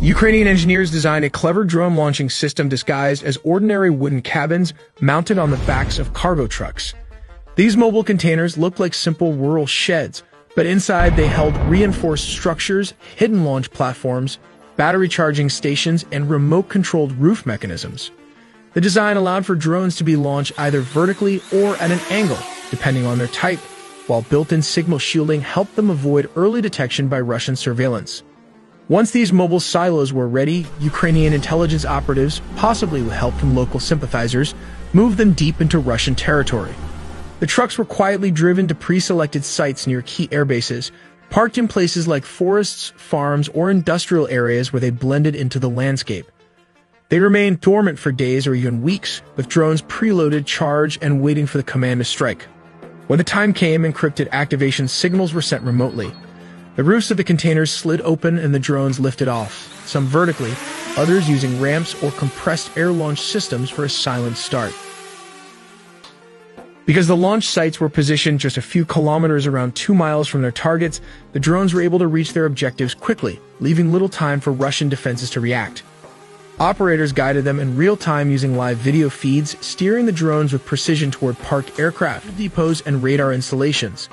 Ukrainian engineers designed a clever drone launching system disguised as ordinary wooden cabins mounted on the backs of cargo trucks. These mobile containers looked like simple rural sheds, but inside they held reinforced structures, hidden launch platforms, battery charging stations, and remote-controlled roof mechanisms. The design allowed for drones to be launched either vertically or at an angle, depending on their type, while built-in signal shielding helped them avoid early detection by Russian surveillance. Once these mobile silos were ready, Ukrainian intelligence operatives, possibly with help from local sympathizers, moved them deep into Russian territory. The trucks were quietly driven to pre-selected sites near key airbases, parked in places like forests, farms, or industrial areas where they blended into the landscape. They remained dormant for days or even weeks, with drones preloaded, charged, and waiting for the command to strike. When the time came, encrypted activation signals were sent remotely. The roofs of the containers slid open and the drones lifted off, some vertically, others using ramps or compressed air launch systems for a silent start. Because the launch sites were positioned just a few kilometers around 2 miles from their targets, the drones were able to reach their objectives quickly, leaving little time for Russian defenses to react. Operators guided them in real time using live video feeds, steering the drones with precision toward parked aircraft, depots, and radar installations.